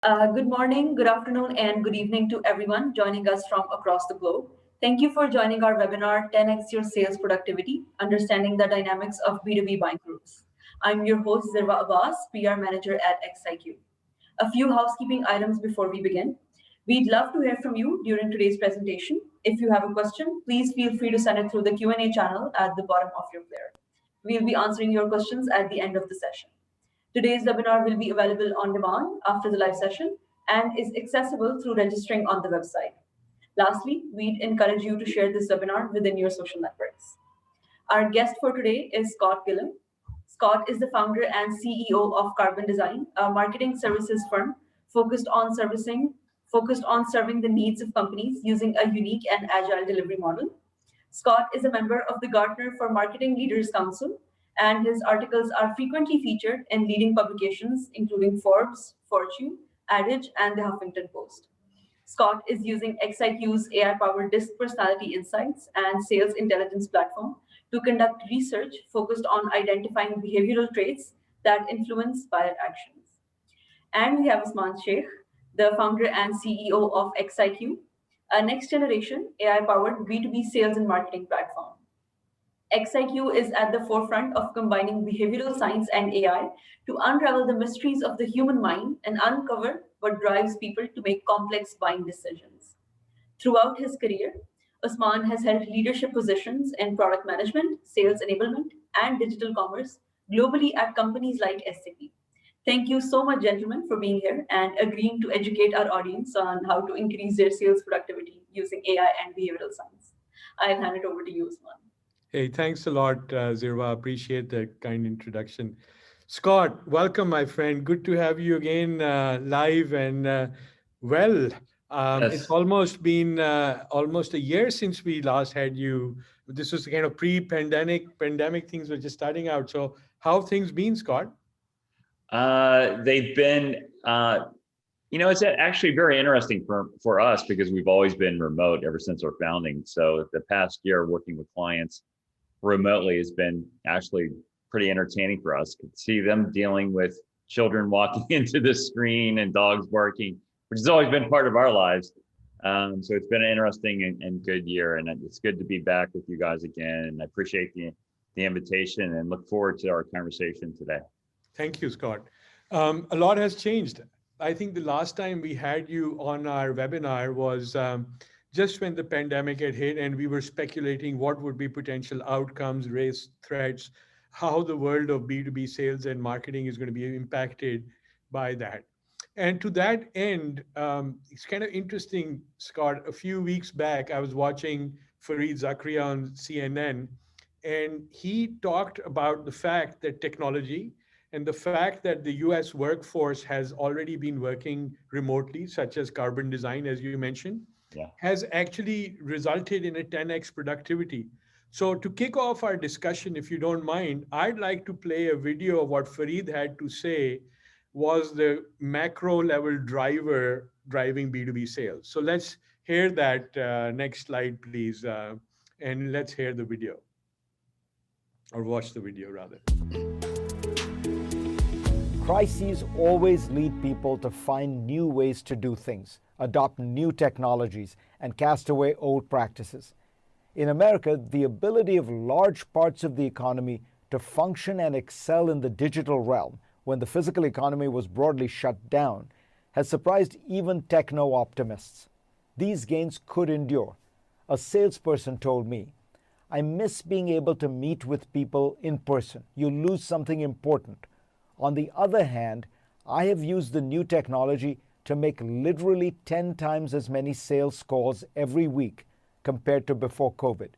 Good morning, good afternoon, and good evening to everyone joining us from across the globe. Thank you for joining our webinar, 10x Your Sales Productivity, Understanding the Dynamics of B2B Buying Groups. I'm your host, Zirwa Abbas, PR Manager at xiQ. A few housekeeping items before we begin. We'd love to hear from you during today's presentation. If you have a question, please feel free to send it through the Q&A channel at the bottom of your player. We'll be answering your questions at the end of the session. Today's webinar will be available on demand after the live session and is accessible through registering on the website. Lastly, we'd encourage you to share this webinar within your social networks. Our guest for today is Scott Gillum. Scott is the founder and CEO of Carbon Design, a marketing services firm focused on serving the needs of companies using a unique and agile delivery model. Scott is a member of the Gartner for Marketing Leaders Council, and his articles are frequently featured in leading publications including Forbes, Fortune, Adage, and the Huffington Post. Scott is using xiQ's AI-powered Disk Personality Insights and Sales Intelligence platform to conduct research focused on identifying behavioral traits that influence buyer actions. And we have Usman Sheikh, the founder and CEO of xiQ, a next-generation AI-powered B2B sales and marketing platform. xiQ is at the forefront of combining behavioral science and AI to unravel the mysteries of the human mind and uncover what drives people to make complex buying decisions. Throughout his career, Usman has held leadership positions in product management, sales enablement, and digital commerce globally at companies like SAP. Thank you so much, gentlemen, for being here and agreeing to educate our audience on how to increase their sales productivity using AI and behavioral science. I'll hand it over to you, Usman. Hey, thanks a lot, Zirwa. Appreciate the kind introduction. Scott, welcome, my friend. Good to have you again live. And Yes. it's almost been almost a year since we last had you. This was kind of pandemic things were just starting out. So how have things been, Scott? They've been, it's actually very interesting for us because we've always been remote ever since our founding. So the past year working with clients remotely has been actually pretty entertaining for us. Could see them dealing with children walking into the screen and dogs barking, which has always been part of our lives. So it's been an interesting and good year, and it's good to be back with you guys again. And I appreciate the invitation and look forward to our conversation today. Thank you, Scott. A lot has changed. I think the last time we had you on our webinar was just when the pandemic had hit and we were speculating what would be potential outcomes, risk, threats, how the world of B2B sales and marketing is going to be impacted by that. And to that end, it's kind of interesting, Scott, a few weeks back, I was watching Fareed Zakaria on CNN, and he talked about the fact that technology and the fact that the US workforce has already been working remotely, such as Carbon Design, as you mentioned, has actually resulted in a 10x productivity. So to kick off our discussion, if you don't mind, I'd like to play a video of what Fareed had to say was the macro level driver driving B2B sales. So let's hear that. Next slide, please. And let's hear the video, or watch the video rather. Crises always lead people to find new ways to do things, adopt new technologies, and cast away old practices. In America, the ability of large parts of the economy to function and excel in the digital realm when the physical economy was broadly shut down has surprised even techno-optimists. These gains could endure. A salesperson told me, "I miss being able to meet with people in person. You lose something important." On the other hand, I have used the new technology to make literally 10 times as many sales calls every week compared to before COVID.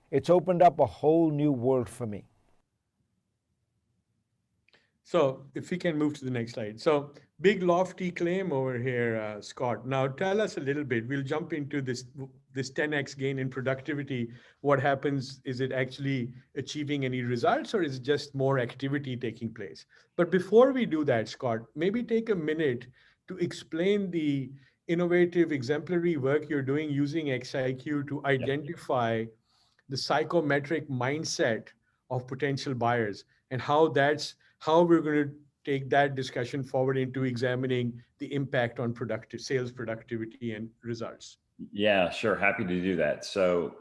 It's opened up a whole new world for me. So if we can move to the next slide. So big lofty claim over here, Scott. Now tell us a little bit. We'll jump into this 10x gain in productivity. What happens? Is it actually achieving any results, or is it just more activity taking place? But before we do that, Scott, maybe take a minute to explain the innovative exemplary work you're doing using xiQ to identify the psychometric mindset of potential buyers and how we're going to take that discussion forward into examining the impact on sales productivity and results. Yeah, sure. Happy to do that. So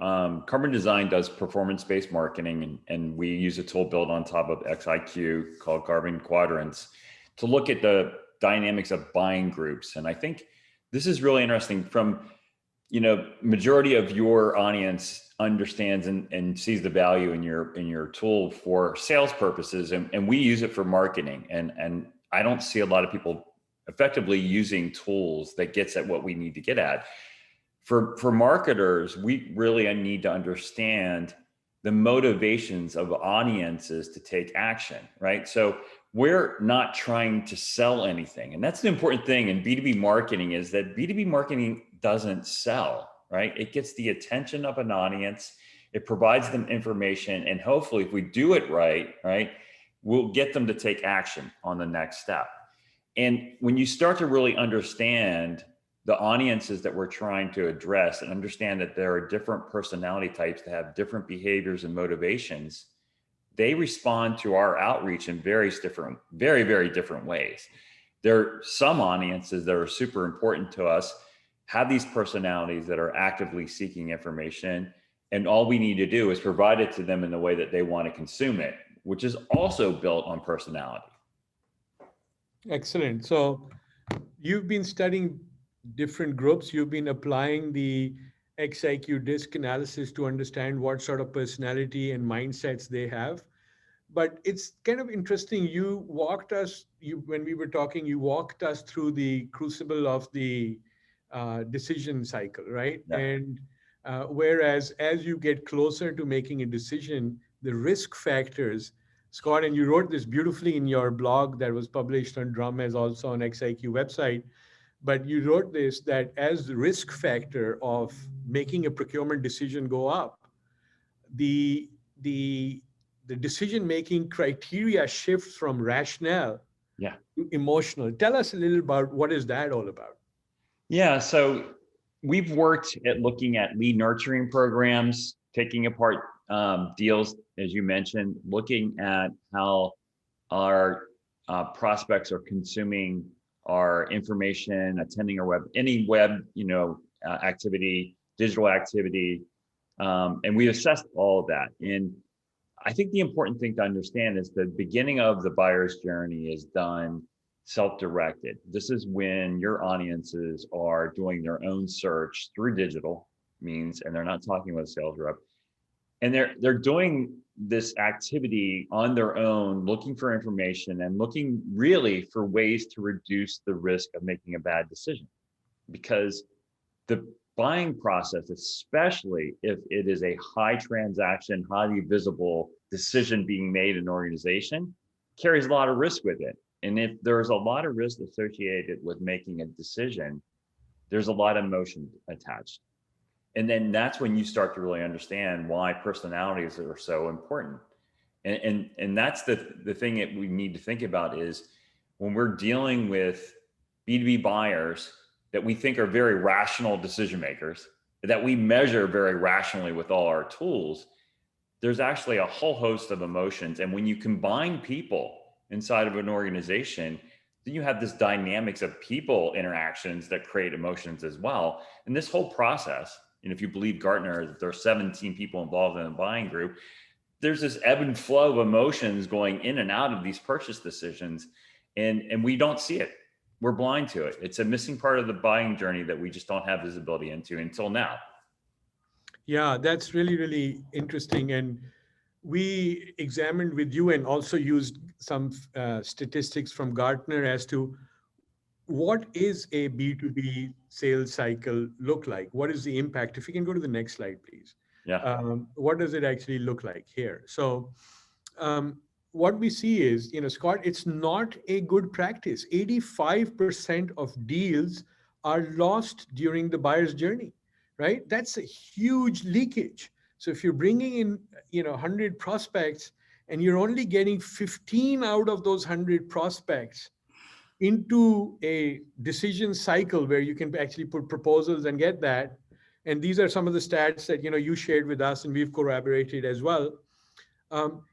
Carbon Design does performance-based marketing, and we use a tool built on top of xiQ called Carbon Quadrants to look at the dynamics of buying groups. And I think this is really interesting. From, majority of your audience understands and sees the value in your tool for sales purposes, and we use it for marketing. And I don't see a lot of people effectively using tools that gets at what we need to get at. For marketers, we really need to understand the motivations of audiences to take action, right? So we're not trying to sell anything. And that's the important thing in B2B marketing, is that B2B marketing doesn't sell, right? It gets the attention of an audience, it provides them information, and hopefully if we do it right, we'll get them to take action on the next step. And when you start to really understand the audiences that we're trying to address and understand that there are different personality types that have different behaviors and motivations, they respond to our outreach in very, very different ways. There are some audiences that are super important to us, have these personalities that are actively seeking information, and all we need to do is provide it to them in the way that they want to consume it, which is also built on personality. Excellent. So you've been studying different groups. You've been applying the xiQ disc analysis to understand what sort of personality and mindsets they have. But it's kind of interesting. When we were talking, you walked us through the crucible of the decision cycle, right? Yeah. And whereas as you get closer to making a decision, the risk factors, Scott, and you wrote this beautifully in your blog that was published on Drum, as also on xiQ website. But you wrote this, that as the risk factor of making a procurement decision go up, the decision-making criteria shifts from rationale to emotional. Tell us a little about what is that all about? Yeah, so we've worked at looking at lead nurturing programs, taking apart deals, as you mentioned, looking at how our prospects are consuming our information, attending our any web, activity, digital activity, and we assessed all of that. And I think the important thing to understand is the beginning of the buyer's journey is done self-directed. This is when your audiences are doing their own search through digital means, and they're not talking with a sales rep. And they're doing this activity on their own, looking for information and looking really for ways to reduce the risk of making a bad decision. Because the buying process, especially if it is a high transaction, highly visible decision being made in an organization, carries a lot of risk with it. And if there's a lot of risk associated with making a decision, there's a lot of emotion attached. And then that's when you start to really understand why personalities are so important. And that's the thing that we need to think about is when we're dealing with B2B buyers that we think are very rational decision makers, that we measure very rationally with all our tools, there's actually a whole host of emotions. And when you combine people inside of an organization, then you have this dynamics of people interactions that create emotions as well. And this whole process, and if you believe Gartner, that there are 17 people involved in a buying group, there's this ebb and flow of emotions going in and out of these purchase decisions. And we don't see it. We're blind to it. It's a missing part of the buying journey that we just don't have visibility into until now. Yeah, that's really, really interesting. And we examined with you and also used some statistics from Gartner as to what is a B2B sales cycle look like? What is the impact? If you can go to the next slide, please. Yeah. What does it actually look like here? So what we see is, Scott, it's not a good practice. 85% of deals are lost during the buyer's journey, right? That's a huge leakage. So if you're bringing in, 100 prospects and you're only getting 15 out of those 100 prospects into a decision cycle where you can actually put proposals and get that. And these are some of the stats that, you shared with us and we've corroborated as well.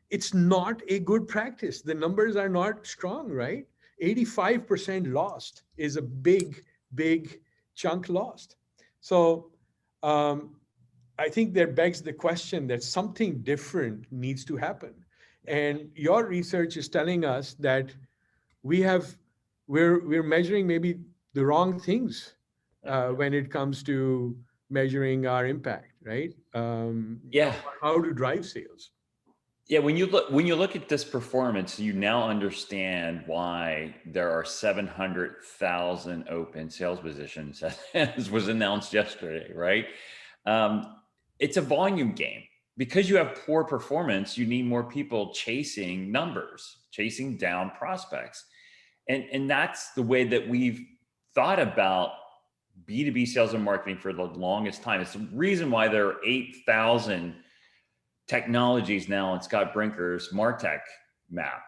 it's not a good practice. The numbers are not strong, right? 85% lost is a big, big chunk lost. So um, I think that begs the question that something different needs to happen. And your research is telling us that we have we're measuring maybe the wrong things when it comes to measuring our impact, right? Yeah. How to drive sales. Yeah, when you look at this performance, you now understand why there are 700,000 open sales positions, as was announced yesterday, right? Um, it's a volume game. Because you have poor performance, you need more people chasing numbers, chasing down prospects. And that's the way that we've thought about B2B sales and marketing for the longest time. It's the reason why there are 8,000 technologies now in Scott Brinker's MarTech map.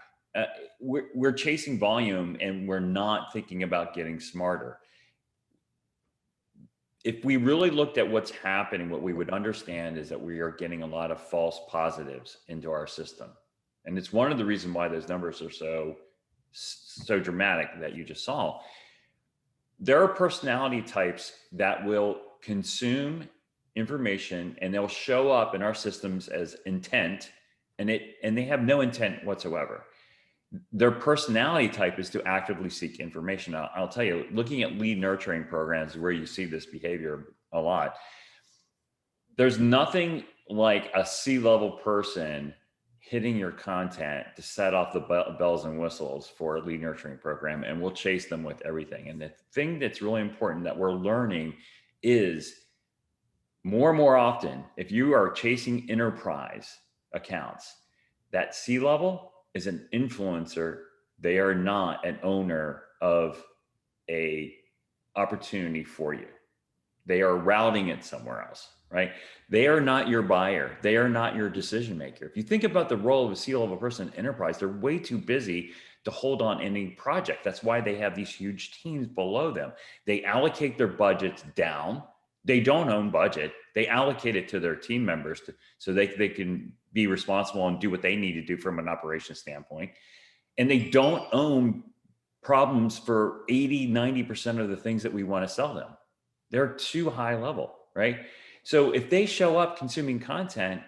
We're chasing volume and we're not thinking about getting smarter. If we really looked at what's happening, what we would understand is that we are getting a lot of false positives into our system. And it's one of the reasons why those numbers are so dramatic that you just saw. There are personality types that will consume information and they'll show up in our systems as intent, and they have no intent whatsoever. Their personality type is to actively seek information. I'll tell you, looking at lead nurturing programs where you see this behavior a lot, there's nothing like a C-level person hitting your content to set off the bells and whistles for a lead nurturing program, and we'll chase them with everything. And the thing that's really important that we're learning is more and more often, if you are chasing enterprise accounts, that C-level is an influencer. They are not an owner of a opportunity for you. They are routing it somewhere else, right? They are not your buyer. They are not your decision maker. If you think about the role of a C-level person in enterprise, they're way too busy to hold on any project. That's why they have these huge teams below them. They allocate their budgets down. They don't own budget. They allocate it to their team members so they can be responsible and do what they need to do from an operations standpoint. And they don't own problems for 80, 90% of the things that we want to sell them. They're too high level, right? So if they show up consuming content,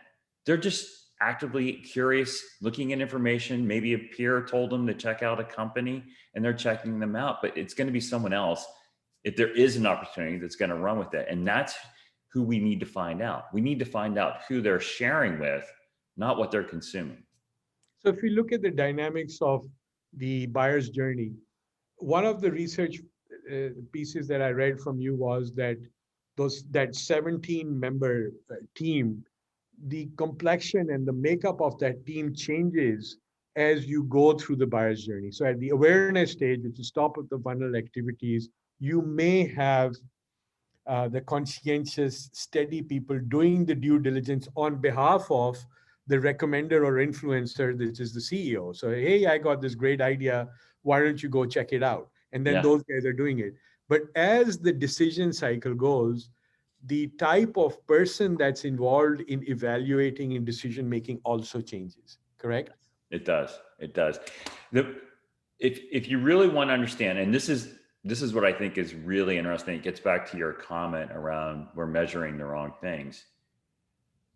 they're just actively curious, looking at information. Maybe a peer told them to check out a company and they're checking them out, but it's going to be someone else if there is an opportunity that's going to run with it. And that's who we need to find out. We need to find out who they're sharing with, not what they're consuming. So if we look at the dynamics of the buyer's journey, one of the research pieces that I read from you was that that 17-member team, the complexion and the makeup of that team changes as you go through the buyer's journey. So at the awareness stage, which is top of the funnel activities, you may have the conscientious, steady people doing the due diligence on behalf of the recommender or influencer, which is the CEO. So, hey, I got this great idea. Why don't you go check it out? And then those guys are doing it. But as the decision cycle goes, the type of person that's involved in evaluating and decision making also changes, correct? It does. It does. If you really want to understand, and this is what I think is really interesting. It gets back to your comment around we're measuring the wrong things.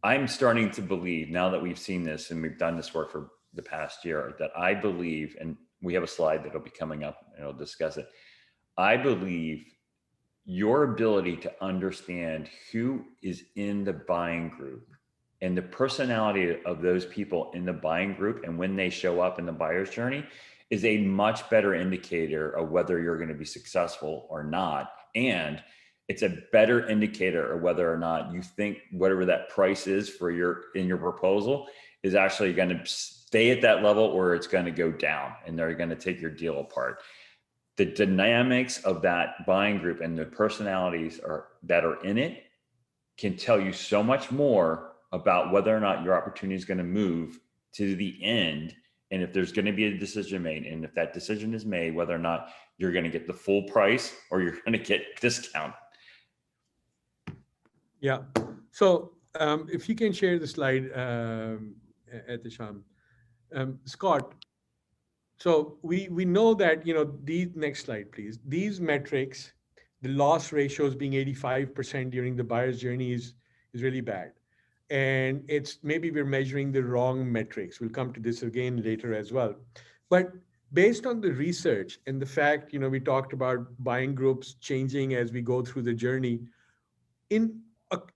I'm starting to believe, now that we've seen this and we've done this work for the past year, that I believe, and we have a slide that'll be coming up and it'll discuss it. I believe your ability to understand who is in the buying group and the personality of those people in the buying group and when they show up in the buyer's journey is a much better indicator of whether you're going to be successful or not. And it's a better indicator of whether or not you think whatever that price is for in your proposal is actually going to stay at that level or it's going to go down and they're going to take your deal apart. The dynamics of that buying group and the personalities that are in it can tell you so much more about whether or not your opportunity is going to move to the end. And if there's going to be a decision made, and if that decision is made, whether or not you're going to get the full price or you're going to get discount. Yeah. So if you can share the slide at the Sham. Scott, so we know that, these, next slide, please. These metrics, the loss ratios being 85% during the buyer's journey is really bad. And it's maybe we're measuring the wrong metrics. We'll come to this again later as well. But based on the research and the fact, we talked about buying groups changing as we go through the journey,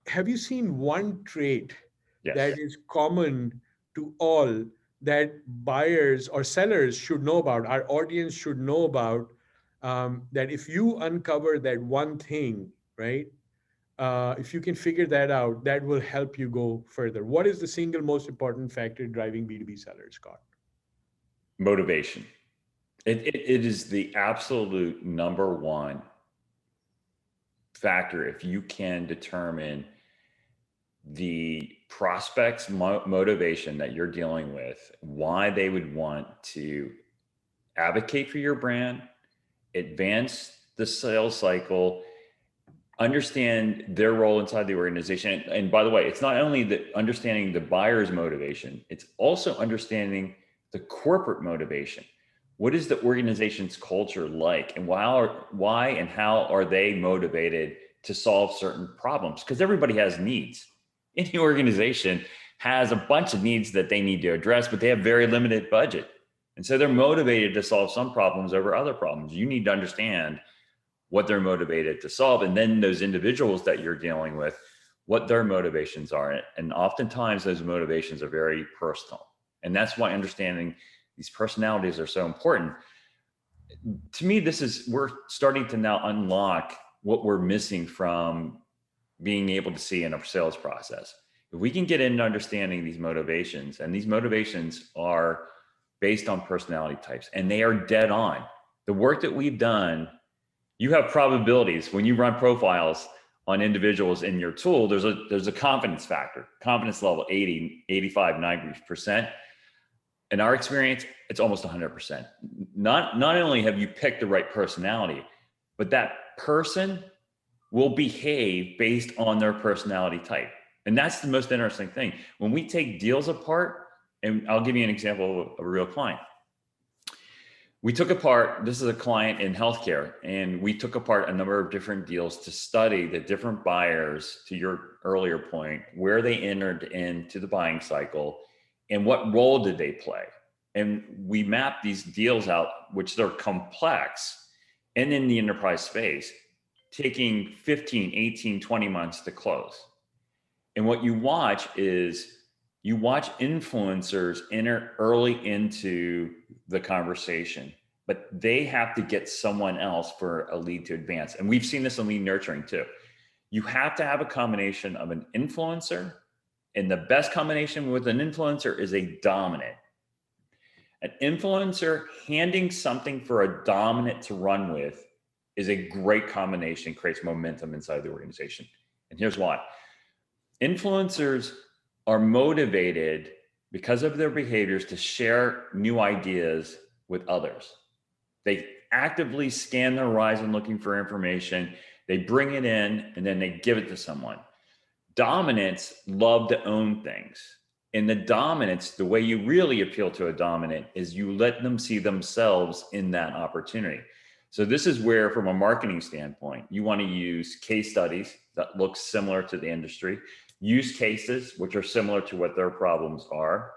have you seen one trait Yes. that is common to all that buyers or sellers should know about, our audience should know about, that if you uncover that one thing, right? If you can figure that out, that will help you go further. What is the single most important factor driving B2B sellers, Scott? Motivation. It is the absolute number one factor. If you can determine the prospect's motivation that you're dealing with, why they would want to advocate for your brand, advance the sales cycle, understand their role inside the organization. And by the way, it's not only the understanding the buyer's motivation, it's also understanding the corporate motivation. What is the organization's culture like, and why and how are they motivated to solve certain problems? Because everybody has needs. Any organization has a bunch of needs that they need to address, but they have very limited budget. And so they're motivated to solve some problems over other problems. You need to understand what they're motivated to solve. And then those individuals that you're dealing with, what their motivations are. And oftentimes those motivations are very personal. And that's why understanding these personalities are so important. To me, we're starting to now unlock what we're missing from being able to see in a sales process. If we can get into understanding these motivations, and these motivations are based on personality types, and they are dead on. The work that we've done, you have probabilities when you run profiles on individuals in your tool. There's a confidence factor, confidence level 80, 85, 90%. In our experience, it's almost 100%. Not only have you picked the right personality, but that person will behave based on their personality type. And that's the most interesting thing. When we take deals apart, and I'll give you an example of a real client. We took apart, this is a client in healthcare, and we took apart a number of different deals to study the different buyers, to your earlier point, where they entered into the buying cycle and what role did they play. And we mapped these deals out, which they're complex, and in the enterprise space, taking 15, 18, 20 months to close. And what you watch is, you watch influencers enter early into the conversation, but they have to get someone else for a lead to advance. And we've seen this in lead nurturing too. You have to have a combination of an influencer, and the best combination with an influencer is a dominant. An influencer handing something for a dominant to run with is a great combination, creates momentum inside the organization. And here's why. Influencers are motivated because of their behaviors to share new ideas with others. They actively scan the horizon looking for information. They bring it in and then they give it to someone. Dominants love to own things. And the dominants, the way you really appeal to a dominant is you let them see themselves in that opportunity. So this is where, from a marketing standpoint, you want to use case studies that look similar to the industry, use cases which are similar to what their problems are,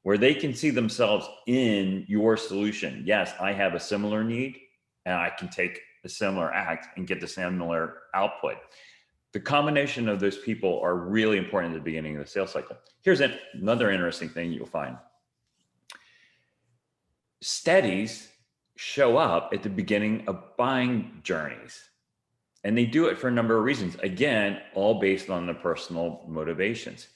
where they can see themselves in your solution. Yes, I have a similar need and I can take a similar act and get the similar output. The combination of those people are really important at the beginning of the sales cycle. Here's another interesting thing you'll find. Steadies show up at the beginning of buying journeys. And they do it for a number of reasons. Again, all based on the personal motivations.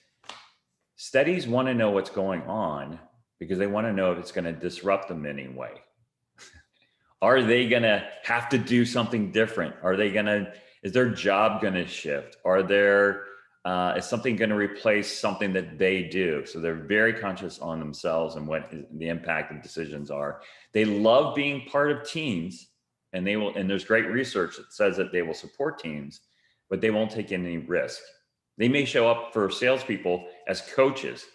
Steadies want to know what's going on because they want to know if it's going to disrupt them in any way. Are they going to have to do something different? Is their job going to shift? Is something going to replace something that they do? So they're very conscious on themselves and what the impact of decisions are. They love being part of teams. And there's great research that says that they will support teams, but they won't take any risk. They may show up for salespeople as coaches,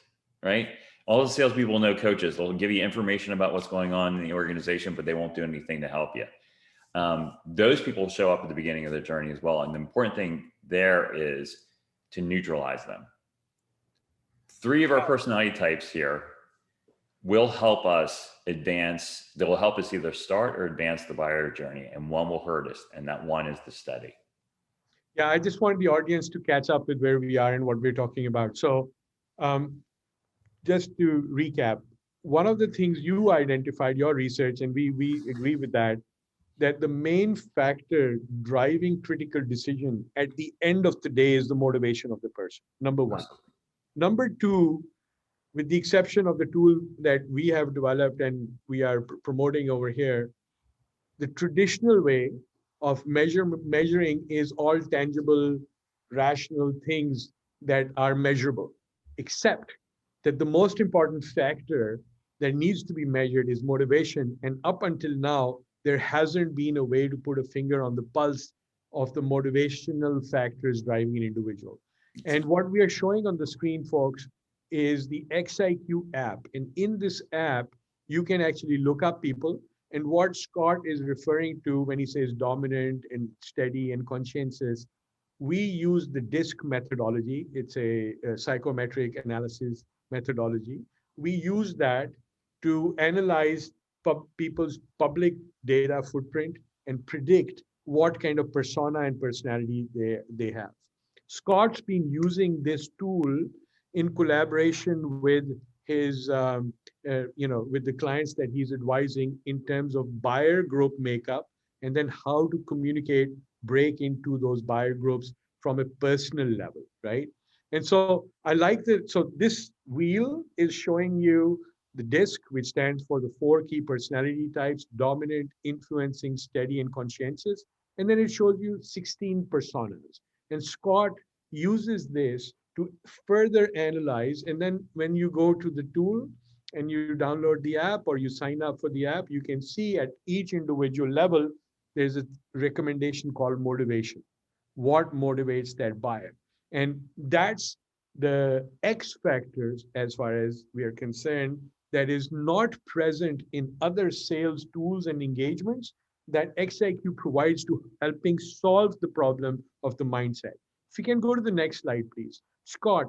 right? All the salespeople know coaches. They'll give you information about what's going on in the organization, but they won't do anything to help you. Those people show up at the beginning of their journey as well. And the important thing there is to neutralize them. 3 of our personality types here will help us advance. They will help us either start or advance the buyer journey, and one will hurt us, and that one is the steady. Yeah, I just want the audience to catch up with where we are and what we're talking about. So just to recap, one of the things you identified, your research, and we agree with that the main factor driving critical decision at the end of the day is the motivation of the person, number one. Number two, with the exception of the tool that we have developed and we are promoting over here, the traditional way of measuring is all tangible, rational things that are measurable, except that the most important factor that needs to be measured is motivation. And up until now, there hasn't been a way to put a finger on the pulse of the motivational factors driving an individual. And what we are showing on the screen, folks, is the xiQ app. And in this app, you can actually look up people. And what Scott is referring to when he says dominant and steady and conscientious, we use the DISC methodology. It's a psychometric analysis methodology. We use that to analyze people's public data footprint and predict what kind of persona and personality they have. Scott's been using this tool in collaboration with his, with the clients that he's advising in terms of buyer group makeup, and then how to communicate, break into those buyer groups from a personal level, right? And so I like that. So this wheel is showing you the DISC, which stands for the 4 key personality types: dominant, influencing, steady, and conscientious. And then it shows you 16 personas. And Scott uses this to further analyze. And then when you go to the tool and you download the app or you sign up for the app, you can see at each individual level, there's a recommendation called motivation. What motivates that buyer? And that's the X factors, as far as we are concerned, that is not present in other sales tools and engagements that xiQ provides to helping solve the problem of the mindset. If you can go to the next slide, please. Scott,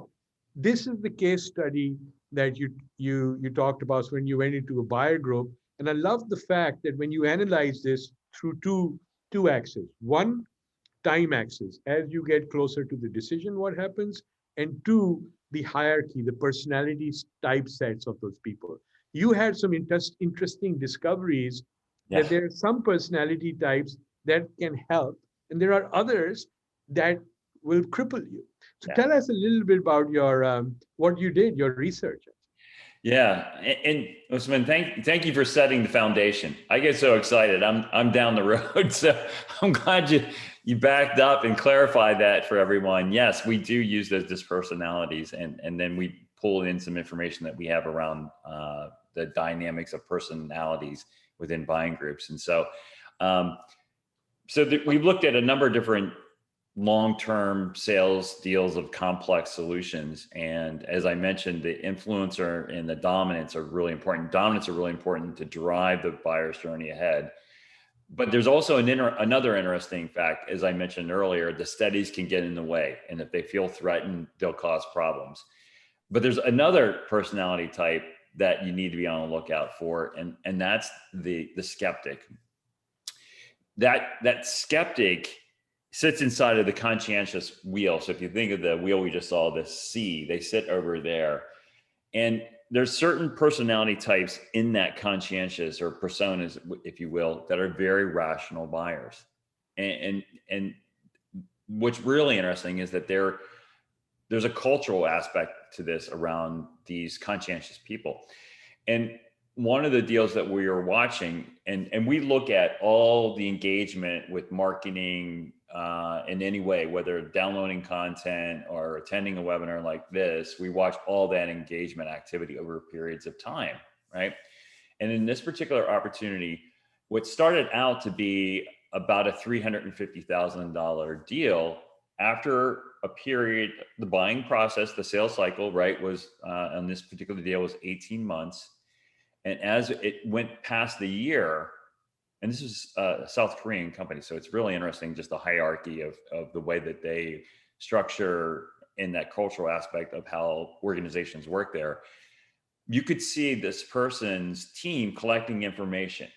this is the case study that you talked about when you went into a buyer group. And I love the fact that when you analyze this through two axes, one, time axis, as you get closer to the decision, what happens, and 2, the hierarchy, the personality type sets of those people. You had some interesting discoveries that there are some personality types that can help, and there are others that will cripple you. So tell us a little bit about your what you did, your research. Yeah, and Usman, thank you for setting the foundation. I get so excited. I'm down the road, so I'm glad you backed up and clarified that for everyone. Yes, we do use those dispersonalities, and then we pull in some information that we have around the dynamics of personalities within buying groups. And so, we've looked at a number of different long-term sales deals of complex solutions. And as I mentioned, the influencer and the dominance are really important. Dominance are really important to drive the buyer's journey ahead. But there's also another interesting fact, as I mentioned earlier, the steadies can get in the way. And if they feel threatened, they'll cause problems. But there's another personality type that you need to be on the lookout for, and that's the skeptic. That skeptic sits inside of the conscientious wheel. So if you think of the wheel we just saw, the C, they sit over there. And there's certain personality types in that conscientious, or personas, if you will, that are very rational buyers. And what's really interesting is that there's a cultural aspect to this around these conscientious people. And one of the deals that we are watching, and we look at all the engagement with marketing in any way, whether downloading content or attending a webinar like this, we watch all that engagement activity over periods of time, right? And in this particular opportunity, what started out to be about a $350,000 deal after a period, the buying process, the sales cycle, right, was on this particular deal was 18 months. And as it went past the year, and this is a South Korean company, so it's really interesting, just the hierarchy of the way that they structure in that cultural aspect of how organizations work there. You could see this person's team collecting information.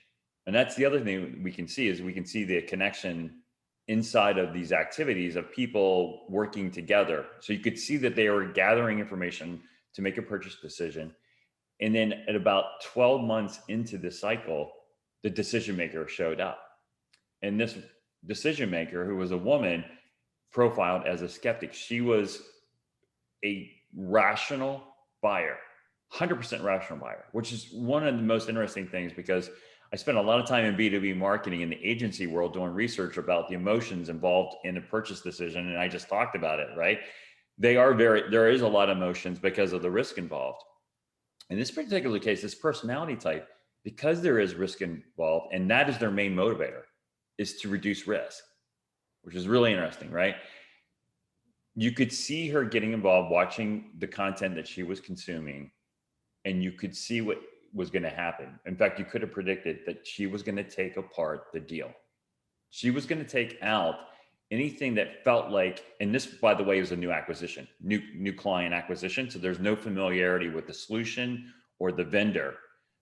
And that's the other thing we can see is we can see the connection inside of these activities of people working together. So you could see that they were gathering information to make a purchase decision. And then at about 12 months into the cycle, the decision maker showed up. And this decision maker, who was a woman, profiled as a skeptic. She was a rational buyer, 100% rational buyer, which is one of the most interesting things because I spent a lot of time in B2B marketing in the agency world doing research about the emotions involved in a purchase decision. And I just talked about it, right? There is a lot of emotions because of the risk involved. In this particular case, this personality type, because there is risk involved, and that is their main motivator, is to reduce risk, which is really interesting, right? You could see her getting involved, watching the content that she was consuming, and you could see what was going to happen. In fact, you could have predicted that she was going to take apart the deal. She was going to take out anything that felt like, and this, by the way, is a new acquisition, new client acquisition. So there's no familiarity with the solution or the vendor.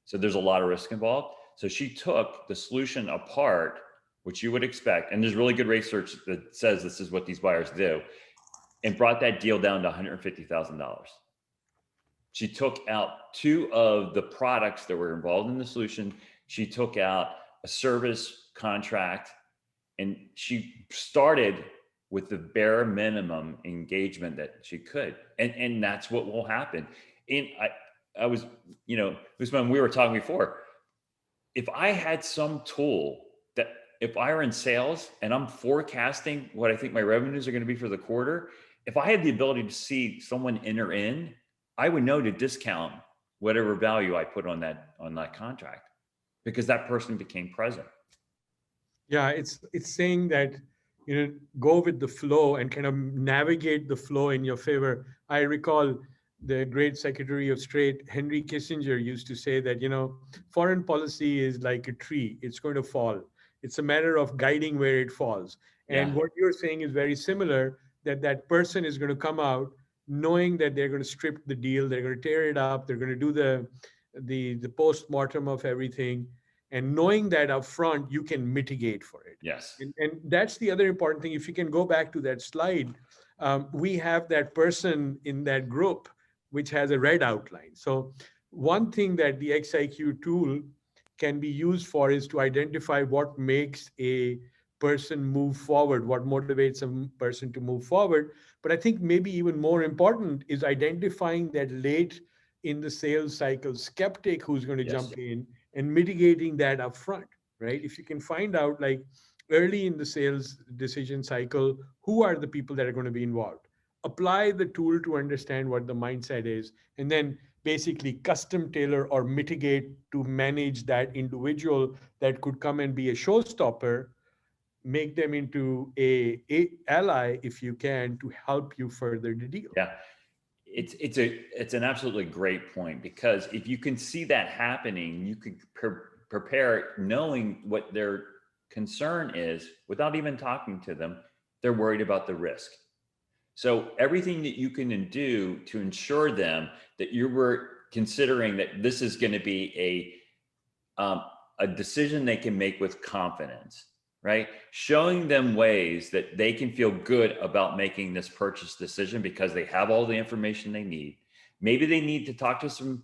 So there's a lot of risk involved. So she took the solution apart, which you would expect. And there's really good research that says this is what these buyers do, and brought that deal down to $150,000. She took out 2 of the products that were involved in the solution. She took out a service contract, and she started with the bare minimum engagement that she could. And that's what will happen. And I was, Usman, we were talking before, if I had some tool that if I were in sales and I'm forecasting what I think my revenues are going to be for the quarter, if I had the ability to see someone enter in, I would know to discount whatever value I put on that contract because that person became present. Yeah, it's saying that, go with the flow and kind of navigate the flow in your favor. I recall the great Secretary of State, Henry Kissinger, used to say that, foreign policy is like a tree. It's going to fall. It's a matter of guiding where it falls. And Yeah. what you're saying is very similar, that person is going to come out knowing that they're going to strip the deal, they're going to tear it up, they're going to do the post-mortem of everything. And knowing that up front, you can mitigate for it. Yes. And that's the other important thing. If you can go back to that slide, we have that person in that group, which has a red outline. So one thing that the xiQ tool can be used for is to identify what makes a person move forward, what motivates a person to move forward. But I think maybe even more important is identifying that late in the sales cycle skeptic who's going to jump in and mitigating that upfront, right? If you can find out, like, early in the sales decision cycle, who are the people that are going to be involved? Apply the tool to understand what the mindset is, and then basically custom tailor or mitigate to manage that individual that could come and be a showstopper, make them into a ally if you can, to help you further the deal. Yeah. It's an absolutely great point, because if you can see that happening, you could prepare knowing what their concern is without even talking to them. They're worried about the risk. So everything that you can do to ensure them that you were considering that this is going to be a decision they can make with confidence, right? Showing them ways that they can feel good about making this purchase decision because they have all the information they need. Maybe they need to talk to some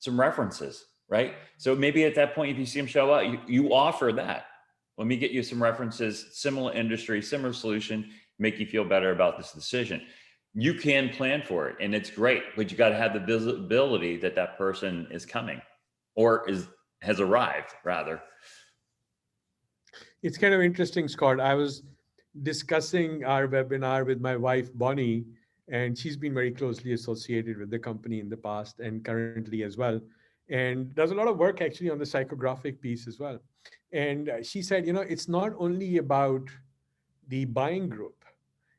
references, right? So maybe at that point, if you see them show up, you offer that. Let me get you some references, similar industry, similar solution, make you feel better about this decision. You can plan for it, and it's great, but you got to have the visibility that that person is coming, or has arrived, rather. It's kind of interesting, Scott. I was discussing our webinar with my wife, Bonnie, and she's been very closely associated with the company in the past and currently as well. And does a lot of work actually on the psychographic piece as well. And she said, it's not only about the buying group,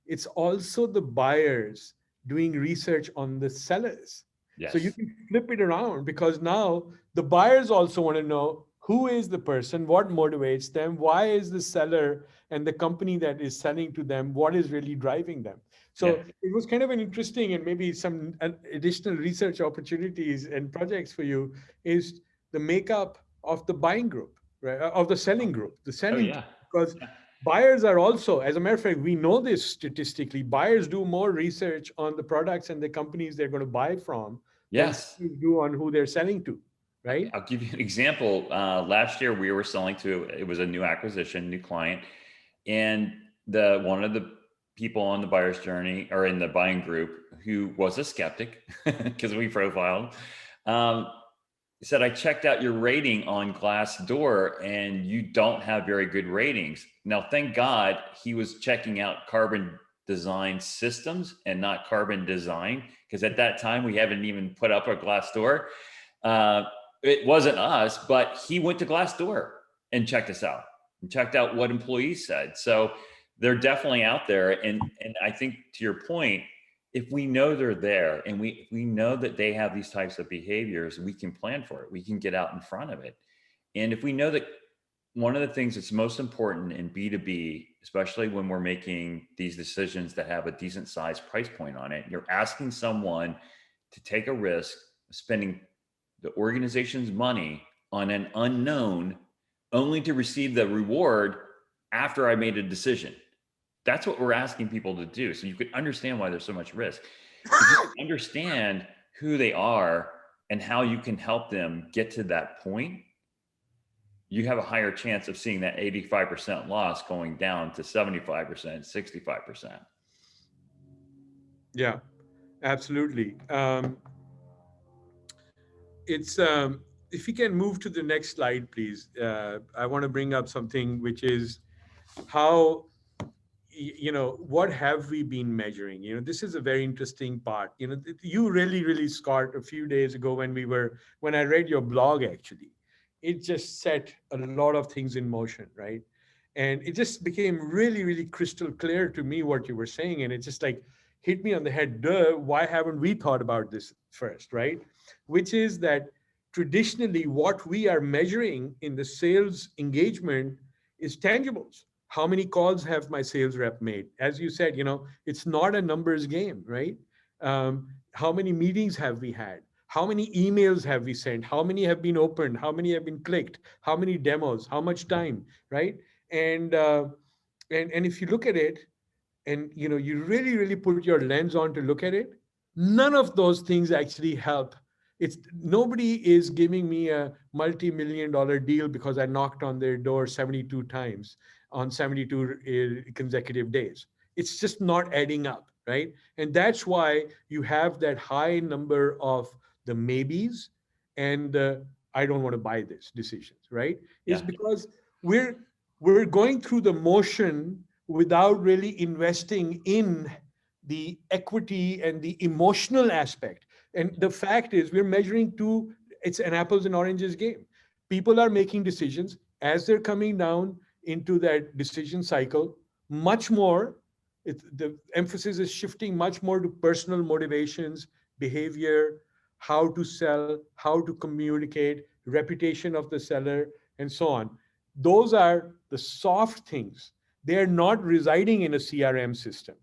it's also the buyers doing research on the sellers. So you Yes. can flip it around, because now the buyers also want to know who is the person, what motivates them, why is the seller and the company that is selling to them, what is really driving them. Yeah. So it was kind of an interesting, and maybe some additional research opportunities and projects for you is the makeup of the buying group, right? Of the selling group, the Oh selling yeah. team. Because buyers are also, as a matter of fact, we know this statistically, buyers do more research on the products and the companies they're going to buy from than Yes. sellers do on who they're selling to, right? I'll give you an example. Last year we were selling to, it was a new acquisition, new client, and the one of the people on the buyer's journey or in the buying group who was a skeptic because we profiled, um, said, I checked out your rating on Glassdoor and you don't have very good ratings. Now, thank God he was checking out Carbon Design Systems and not Carbon Design, because at that time we haven't even put up a Glassdoor. Uh, it wasn't us, but he went to Glassdoor and checked us out and checked out what employees said. So they're definitely out there. And I think to your point, if we know they're there and we know that they have these types of behaviors, we can plan for it. We can get out in front of it. And if we know that one of the things that's most important in B2B, especially when we're making these decisions that have a decent size price point on it, you're asking someone to take a risk of spending the organization's money on an unknown only to receive the reward after I made a decision. That's what we're asking people to do. So you can understand why there's so much risk. If you can understand who they are and how you can help them get to that point, you have a higher chance of seeing that 85% loss going down to 75%, 65%. Yeah, absolutely. It's if you can move to the next slide, please. I want to bring up something which is how, what have we been measuring? This is a very interesting part. You really, Scott, a few days ago when I read your blog, actually, it just set a lot of things in motion, right? And it just became really crystal clear to me what you were saying, and it just like hit me on the head. Duh, why haven't we thought about this first, right? Which is that traditionally what we are measuring in the sales engagement is tangibles. How many calls have my sales rep made? As you said, it's not a numbers game, right? How many meetings have we had? How many emails have we sent? How many have been opened? How many have been clicked? How many demos? How much time, right? And and if you look at it, and you really put your lens on to look at it, none of those things actually help. It's nobody is giving me a multi-million-dollar deal because I knocked on their door 72 times on 72 consecutive days. It's just not adding up, right? And that's why you have that high number of the maybes and the I don't want to buy this decisions, right? Is Yeah. because we're going through the motion without really investing in the equity and the emotional aspect. And the fact is, we're measuring it's an apples and oranges game. People are making decisions as they're coming down into that decision cycle, much more. The emphasis is shifting much more to personal motivations, behavior, how to sell, how to communicate, reputation of the seller, and so on. Those are the soft things. They are not residing in a CRM system,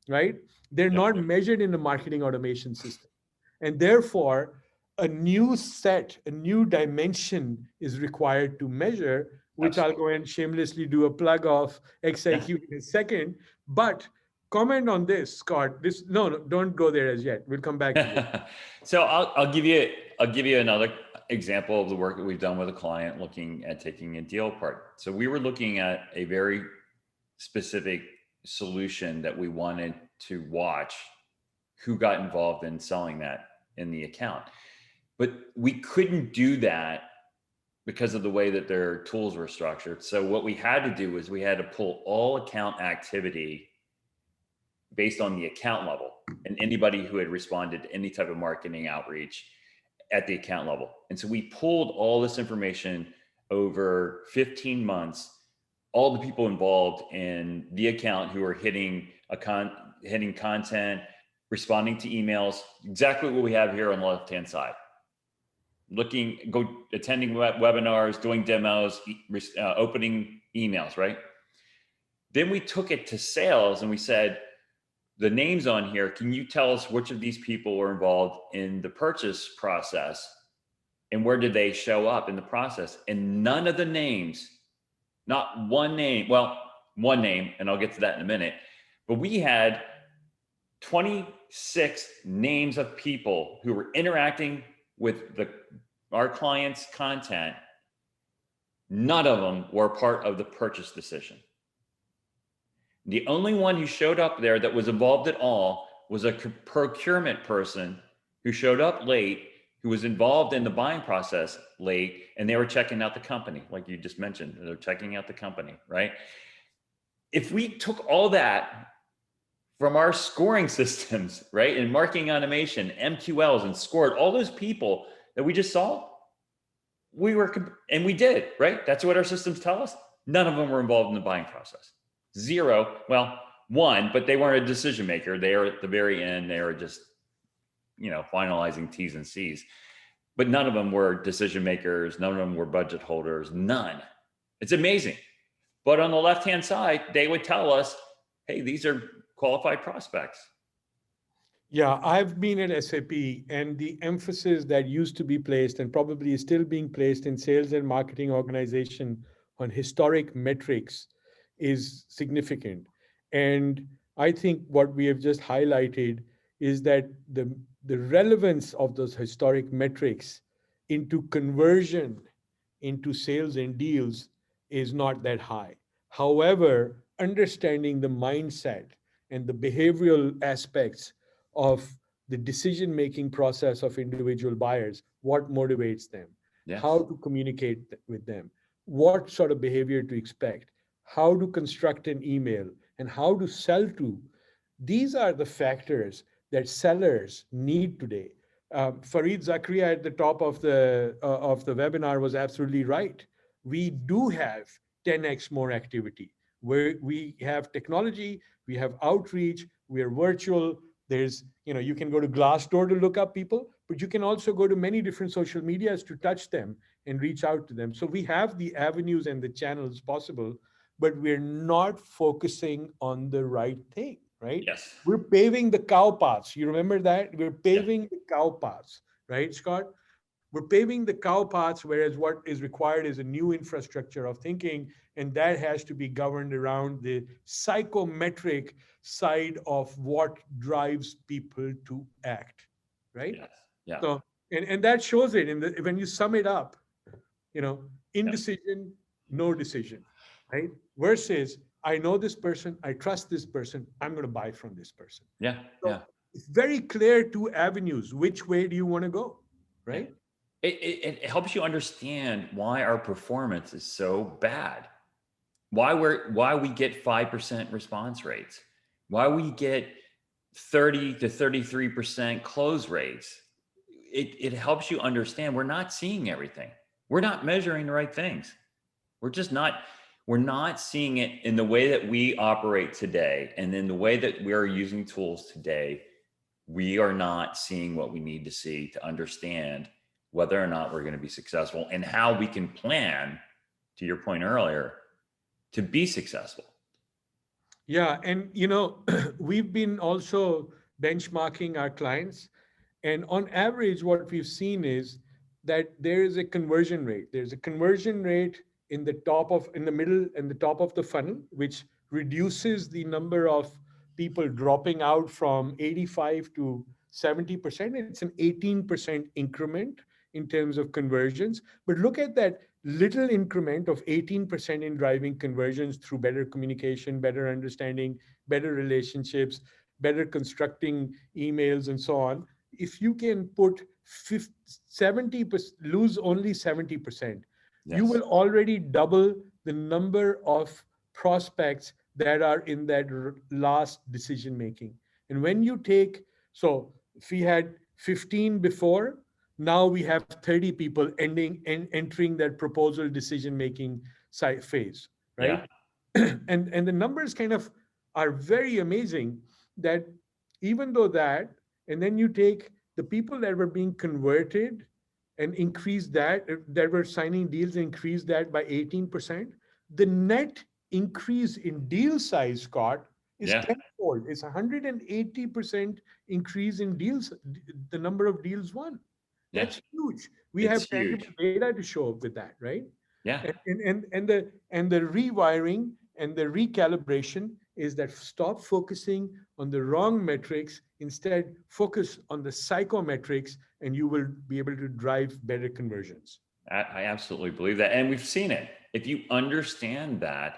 right? They're Yep. not measured in a marketing automation system. And therefore, a new dimension is required to measure, which I'll Absolutely. go and shamelessly do a plug of Yeah. xiQ in a second. But comment on this, Scott. No, don't go there as yet. We'll come back to this. So I'll give you another example of the work that we've done with a client looking at taking a deal apart. So we were looking at a very specific solution that we wanted to watch who got involved in selling that in the account. But we couldn't do that because of the way that their tools were structured. So what we had to do was we had to pull all account activity based on the account level and anybody who had responded to any type of marketing outreach at the account level. And so we pulled all this information over 15 months, all the people involved in the account who are hitting hitting content, responding to emails, exactly what we have here on the left-hand side. Attending webinars, doing demos, opening emails, right? Then we took it to sales and we said, the names on here, can you tell us which of these people were involved in the purchase process and where did they show up in the process? And none of the names, not one name, well, one name, and I'll get to that in a minute, but we had 26 names of people who were interacting with our clients' content. None of them were part of the purchase decision. The only one who showed up there that was involved at all was a procurement person who showed up late, who was involved in the buying process late, and they were checking out the company, like you just mentioned. They're checking out the company, right? If we took all that from our scoring systems, right, and marketing automation, MQLs, and scored all those people that we just saw, and we did, right? That's what our systems tell us. None of them were involved in the buying process. Zero, well, one, but they weren't a decision maker. They were at the very end. They were just, finalizing T's and C's. But none of them were decision makers. None of them were budget holders. None. It's amazing. But on the left-hand side, they would tell us, hey, these are qualified prospects. Yeah, I've been at SAP, and the emphasis that used to be placed and probably is still being placed in sales and marketing organization on historic metrics is significant. And I think what we have just highlighted is that the relevance of those historic metrics into conversion into sales and deals is not that high. However, understanding the mindset and the behavioral aspects of the decision-making process of individual buyers, what motivates them, Yes. how to communicate with them, what sort of behavior to expect, how to construct an email, and how to sell to. These are the factors that sellers need today. Fareed Zakaria at the top of the webinar was absolutely right. We do have 10x more activity, where we have technology, we have outreach, we are virtual. There's, you can go to Glassdoor to look up people, but you can also go to many different social medias to touch them and reach out to them. So we have the avenues and the channels possible, but we're not focusing on the right thing, right? Yes. We're paving the cow paths. You remember that? We're paving the cow paths, right, Scott? We're paving the cow paths, whereas what is required is a new infrastructure of thinking, and that has to be governed around the psychometric side of what drives people to act, right? Yes. Yeah. So, and that shows it when you sum it up, indecision, no decision, right? Versus, I know this person, I trust this person, I'm going to buy from this person. Yeah. So Yeah. it's very clear, two avenues. Which way do you want to go, right? It helps you understand why our performance is so bad, why we get 5% response rates, why we get 30 to 33% close rates. It helps you understand we're not seeing everything. We're not measuring the right things. We're not seeing it in the way that we operate today, and in the way that we are using tools today. We are not seeing what we need to see to understand whether or not we're going to be successful, and how we can plan, to your point earlier, to be successful. Yeah, and we've been also benchmarking our clients, and on average, what we've seen is that there is a conversion rate. There's a conversion rate in the middle and the top of the funnel, which reduces the number of people dropping out from 85 to 70%. It's an 18% increment in terms of conversions. But look at that little increment of 18% in driving conversions through better communication, better understanding, better relationships, better constructing emails, and so on. If you can put 70%, lose only 70%, Yes. you will already double the number of prospects that are in that last decision making. And when you so if we had 15 before, now we have 30 people entering that proposal decision making phase, right? Yeah. And the numbers kind of are very amazing that even though that, and then you take the people that were being converted and increase that were signing deals, increase that by 18%, the net increase in deal size, Scott, is Yeah, tenfold. It's 180% increase in deals, the number of deals won. yeah, That's huge. We it's have tangible huge. data to show up with that, right? Yeah. And the rewiring and the recalibration is that stop focusing on the wrong metrics, instead focus on the psychometrics, and you will be able to drive better conversions. I absolutely believe that. And we've seen it. If you understand that,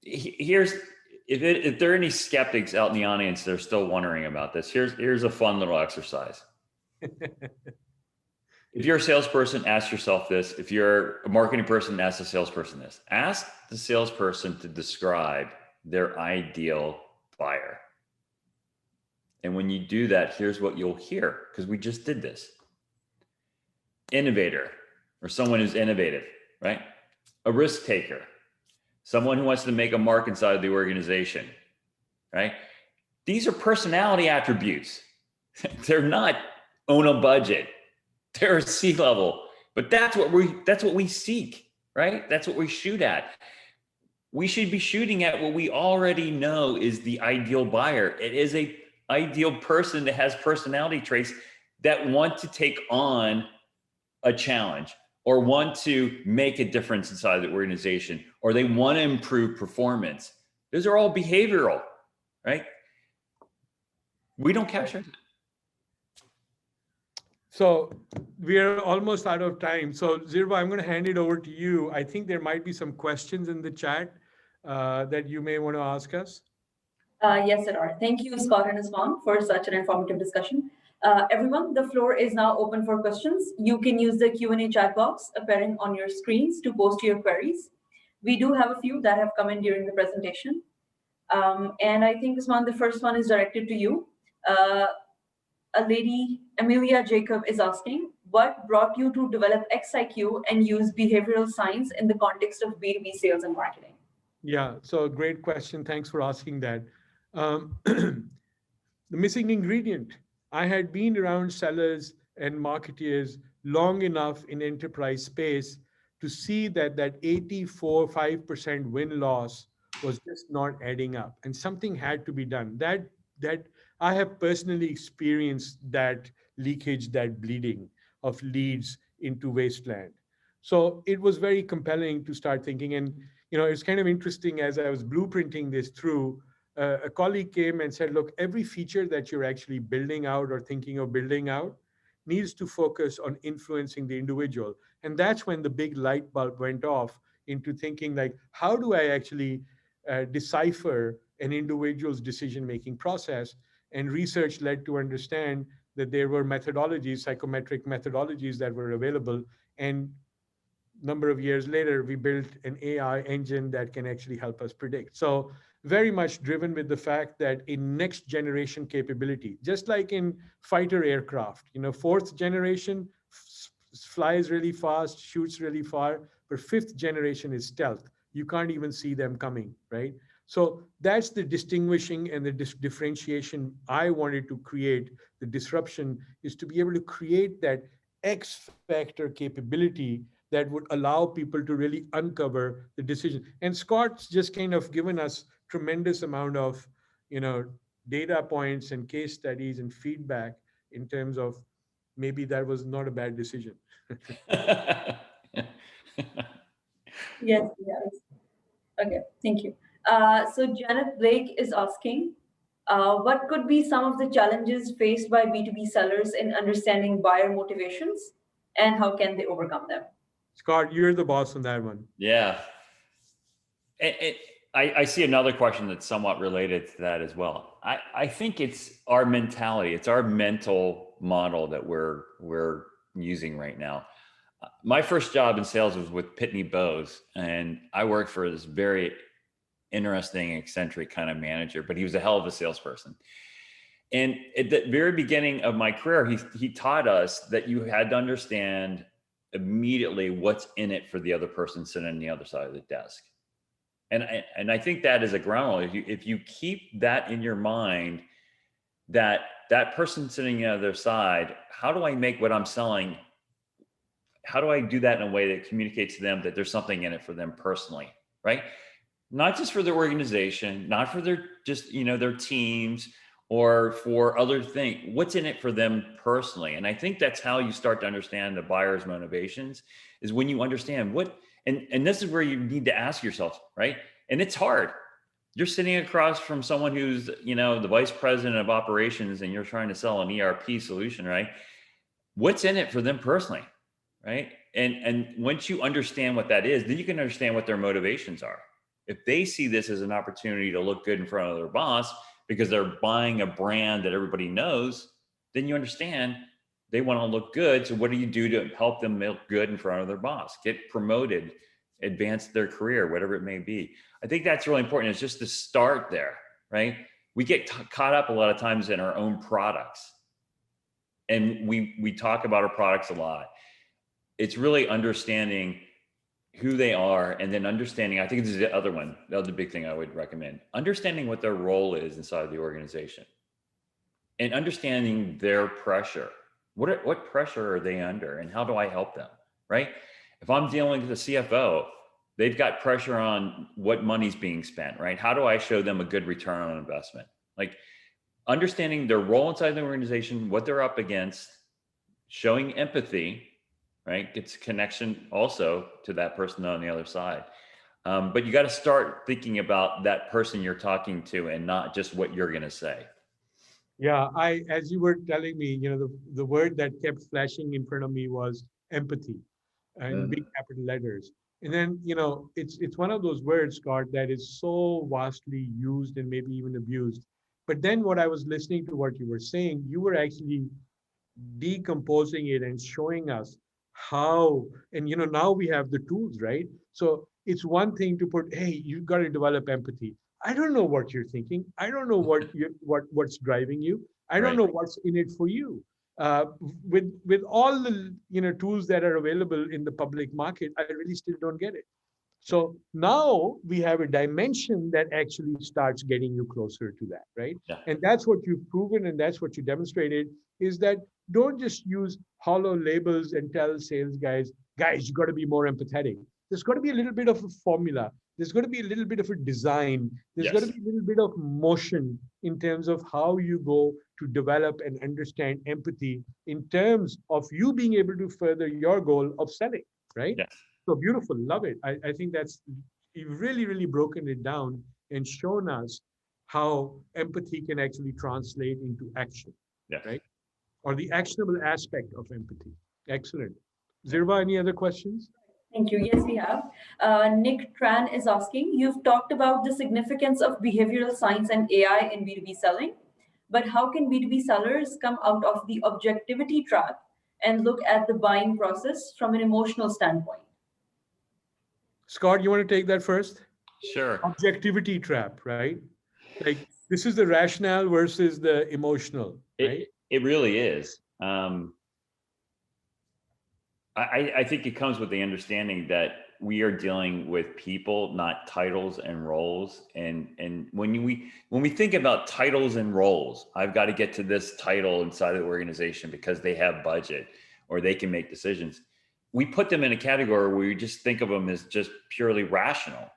here's, if there are any skeptics out in the audience that are still wondering about this, here's a fun little exercise. If you're a salesperson, ask yourself this. If you're a marketing person, ask the salesperson this. Ask the salesperson to describe their ideal buyer. And when you do that, here's what you'll hear, because we just did this. Innovator, or someone who's innovative, right? A risk taker, someone who wants to make a mark inside of the organization, right? These are personality attributes. They're not own a budget. They're C-level, but that's what we seek, right? That's what we shoot at. We should be shooting at what we already know is the ideal buyer. It is a ideal person that has personality traits that want to take on a challenge or want to make a difference inside the organization, or they want to improve performance. Those are all behavioral, right? We don't capture that. So we are almost out of time. So Zirba, I'm going to hand it over to you. I think there might be some questions in the chat that you may want to ask us. Yes, there are. Thank you, Scott and Usman, for such an informative discussion. Everyone, the floor is now open for questions. You can use the Q&A chat box appearing on your screens to post your queries. We do have a few that have come in during the presentation. And I think, Usman, the first one is directed to you. A lady, Amelia Jacob, is asking, what brought you to develop xiQ and use behavioral science in the context of B2B sales and marketing? Yeah, so great question. Thanks for asking that. The missing ingredient. I had been around sellers and marketeers long enough in enterprise space to see that 84.5% win loss was just not adding up, and something had to be done. That I have personally experienced that leakage, that bleeding of leads into wasteland. So it was very compelling to start thinking. And it's kind of interesting, as I was blueprinting this through, a colleague came and said, look, every feature that you're actually building out or thinking of building out needs to focus on influencing the individual. And that's when the big light bulb went off into thinking, like, how do I actually decipher an individual's decision-making process? And research led to understand that there were methodologies, psychometric methodologies that were available. And number of years later, we built an AI engine that can actually help us predict. So very much driven with the fact that a next generation capability, just like in fighter aircraft, fourth generation flies really fast, shoots really far, but fifth generation is stealth. You can't even see them coming, right? So that's the distinguishing and the differentiation I wanted to create. The disruption is to be able to create that X factor capability that would allow people to really uncover the decision. And Scott's just kind of given us tremendous amount of, data points and case studies and feedback in terms of maybe that was not a bad decision. Yes. Okay, thank you. So Janet Blake is asking, what could be some of the challenges faced by B2B sellers in understanding buyer motivations, and how can they overcome them? Scott, you're the boss on that one. Yeah. I see another question that's somewhat related to that as well. I think it's our mentality. It's our mental model that we're using right now. My first job in sales was with Pitney Bowes, and I worked for this very interesting, eccentric kind of manager, but he was a hell of a salesperson. And at the very beginning of my career, he taught us that you had to understand immediately what's in it for the other person sitting on the other side of the desk. And I think that is a ground rule. If you keep that in your mind, that person sitting on the other side, how do I make what I'm selling? How do I do that in a way that communicates to them that there's something in it for them personally, right? Not just for their organization, not for their just, their teams or for other things. What's in it for them personally? And I think that's how you start to understand the buyer's motivations, is when you understand what, and this is where you need to ask yourself, right? And it's hard. You're sitting across from someone who's, the vice president of operations, and you're trying to sell an ERP solution, right? What's in it for them personally, right? And once you understand what that is, then you can understand what their motivations are. If they see this as an opportunity to look good in front of their boss because they're buying a brand that everybody knows, then you understand they want to look good. So what do you do to help them look good in front of their boss, get promoted, advance their career, whatever it may be? I think that's really important. It's just to start there, right? We get caught up a lot of times in our own products, and we talk about our products a lot. It's really understanding who they are, and then understanding, I think this is the other one, the other big thing I would recommend, understanding what their role is inside of the organization and understanding their pressure. What pressure are they under, and how do I help them, right? If I'm dealing with a CFO, they've got pressure on what money's being spent, right? How do I show them a good return on investment? Like understanding their role inside the organization, what they're up against, showing empathy, right? Gets connection also to that person on the other side. But you got to start thinking about that person you're talking to and not just what you're going to say. Yeah, as you were telling me, the word that kept flashing in front of me was empathy, in big capital letters. And then, it's one of those words, Scott, that is so vastly used and maybe even abused. But then what I was listening to what you were saying, you were actually decomposing it and showing us how, and now we have the tools, right? So it's one thing to put, hey, you've got to develop empathy. I don't know what you're thinking. I don't know what's driving you. I don't Right. know what's in it for you. With all the tools that are available in the public market, I really still don't get it. So now we have a dimension that actually starts getting you closer to that, right? Yeah. And that's what you've proven, and that's what you demonstrated, is that don't just use hollow labels and tell sales guys, you got to be more empathetic. There's got to be a little bit of a formula. There's got to be a little bit of a design. There's got to be a little bit of motion in terms of how you go to develop and understand empathy in terms of you being able to further your goal of selling, right? Yes. So beautiful. Love it. I think that's, you've really, really broken it down and shown us how empathy can actually translate into action, Yes. right? Or the actionable aspect of empathy. Excellent. Zirva, any other questions? Thank you. Yes, we have. Nick Tran is asking, you've talked about the significance of behavioral science and AI in B2B selling, but how can B2B sellers come out of the objectivity trap and look at the buying process from an emotional standpoint? Scott, you want to take that first? Sure. Objectivity trap, right? Like this is the rationale versus the emotional, right? It really is. I think it comes with the understanding that we are dealing with people, not titles and roles. And when we think about titles and roles, I've got to get to this title inside of the organization because they have budget or they can make decisions. We put them in a category where we just think of them as just purely rational.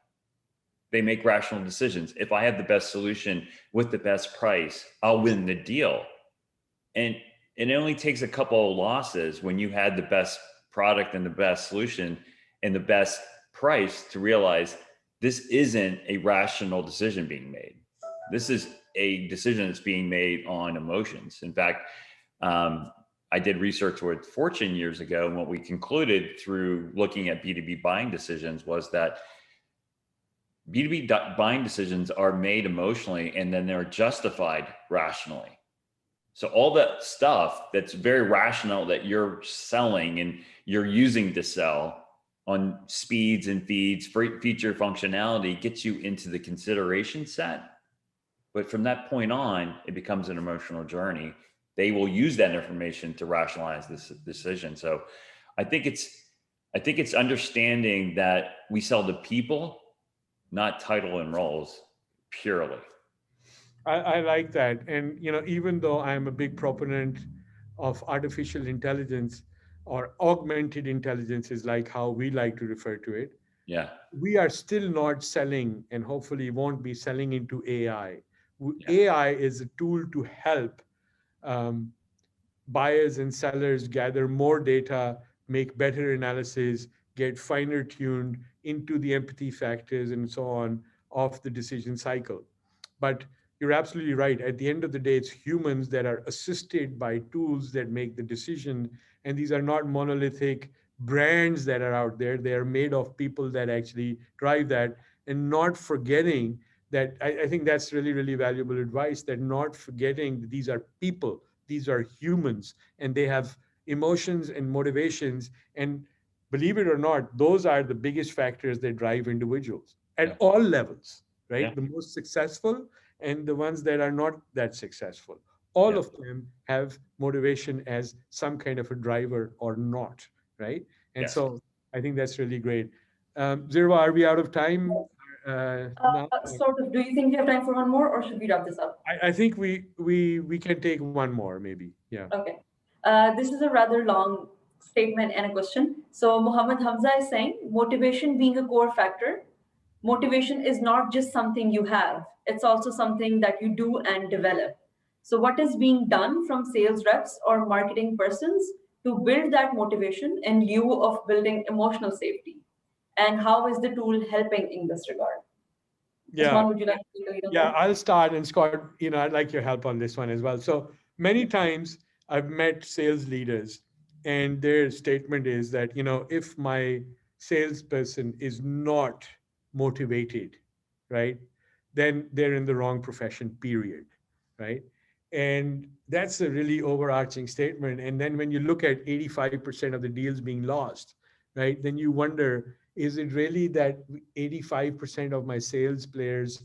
They make rational decisions. If I have the best solution with the best price, I'll win the deal. And it only takes a couple of losses when you had the best product and the best solution and the best price to realize this isn't a rational decision being made. This is a decision that's being made on emotions. In fact, I did research with Fortune years ago, and what we concluded through looking at B2B buying decisions was that B2B buying decisions are made emotionally and then they're justified rationally. So all that stuff that's very rational that you're selling and you're using to sell on speeds and feeds, feature functionality gets you into the consideration set. But from that point on, it becomes an emotional journey. They will use that information to rationalize this decision. So I think it's understanding that we sell to people not title and roles purely. I like that. And, even though I'm a big proponent of artificial intelligence or augmented intelligence is like how we like to refer to it, Yeah. we are still not selling and hopefully won't be selling into AI. Yeah. AI is a tool to help um, buyers and sellers gather more data, make better analysis, get finer tuned into the empathy factors and so on of the decision cycle. But you're absolutely right. At the end of the day, it's humans that are assisted by tools that make the decision. And these are not monolithic brands that are out there. They are made of people that actually drive that, and not forgetting that I think that's really, really valuable advice, that not forgetting that these are people, these are humans, and they have emotions and motivations. And believe it or not, those are the biggest factors that drive individuals Yeah. at all levels, Yeah. right? The most successful and the ones that are not that successful. All Yeah. of them have motivation as some kind of a driver or not, right? And Yes. so I think that's really great. Zirwa, are we out of time now? Sort of. Do you think we have time for one more, or should we wrap this up? I think we can take one more, maybe. Yeah. Okay. This is a rather long statement and a question. So Muhammad Hamza is saying motivation being a core factor. Motivation is not just something you have, it's also something that you do and develop. So, what is being done from sales reps or marketing persons to build that motivation in lieu of building emotional safety? And how is the tool helping in this regard? Yeah. Usman, would you like to take a lead on Yeah, that? I'll start. And Scott, I'd like your help on this one as well. So many times I've met sales leaders, and their statement is that, if my salesperson is not motivated, right, then they're in the wrong profession, period. Right. And that's a really overarching statement. And then when you look at 85% of the deals being lost, right, then you wonder, is it really that 85% of my sales players,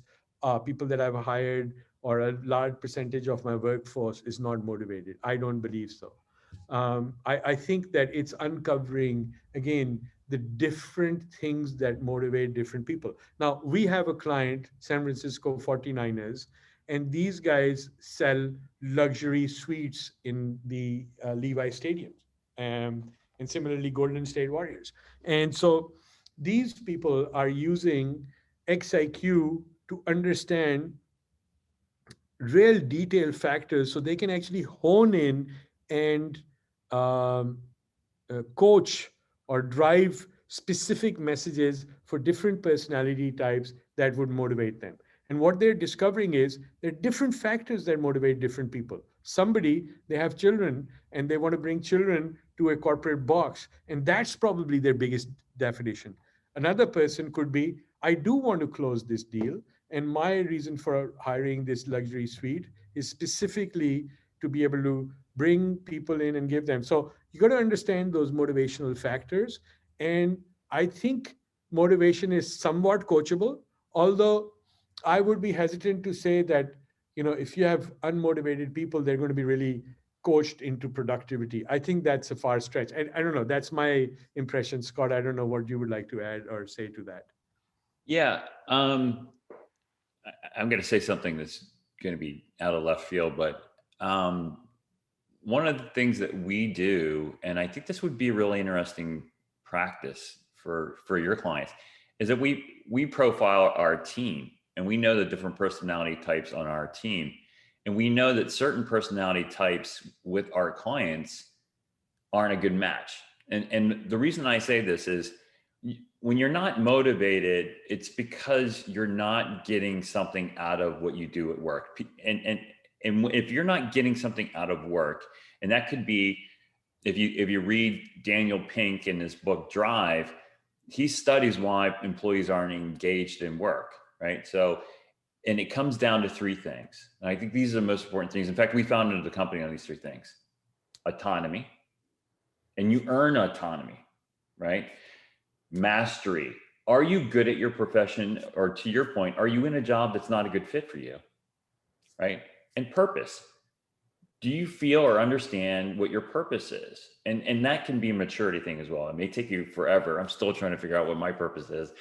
people that I've hired, or a large percentage of my workforce is not motivated? I don't believe so. I think that it's uncovering, again, the different things that motivate different people. Now, we have a client, San Francisco 49ers, and these guys sell luxury suites in the Levi Stadium, and similarly, Golden State Warriors. And so these people are using xiQ to understand real detail factors so they can actually hone in and um, coach or drive specific messages for different personality types that would motivate them. And what they're discovering is there are different factors that motivate different people. Somebody, they have children and they want to bring children to a corporate box, and that's probably their biggest definition. Another person could be, I do want to close this deal, and my reason for hiring this luxury suite is specifically to be able to bring people in and give them. So you got to understand those motivational factors. And I think motivation is somewhat coachable, although I would be hesitant to say that, if you have unmotivated people, they're going to be really coached into productivity. I think that's a far stretch. And I don't know, that's my impression. Scott, I don't know what you would like to add or say to that. Yeah. I'm going to say something that's going to be out of left field, but one of the things that we do, and I think this would be a really interesting practice for your clients, is that we profile our team, and we know the different personality types on our team, and we know that certain personality types with our clients aren't a good match. And the reason I say this is, when you're not motivated, it's because you're not getting something out of what you do at work. And if you're not getting something out of work, and that could be, if you read Daniel Pink in his book Drive, he studies why employees aren't engaged in work, right? So, and it comes down to three things. And I think these are the most important things. In fact, we founded the company on these three things: autonomy, and you earn autonomy, right? Mastery. Are you good at your profession? Or to your point, are you in a job that's not a good fit for you? Right? And purpose. Do you feel or understand what your purpose is? And that can be a maturity thing as well. It may take you forever. I'm still trying to figure out what my purpose is.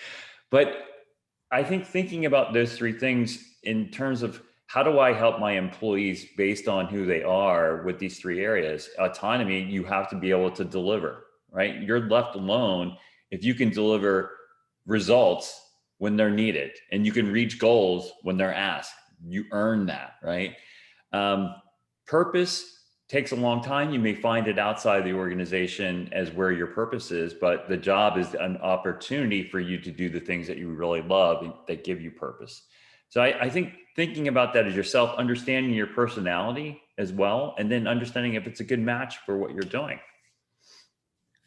But I think thinking about those three things in terms of how do I help my employees based on who they are with these three areas. Autonomy, you have to be able to deliver, right? You're left alone if you can deliver results when they're needed and you can reach goals when they're asked. You earn that, right? Purpose takes a long time. You may find it outside the organization as where your purpose is, but the job is an opportunity for you to do the things that you really love and that give you purpose. So I think thinking about that as yourself, understanding your personality as well, and then understanding if it's a good match for what you're doing.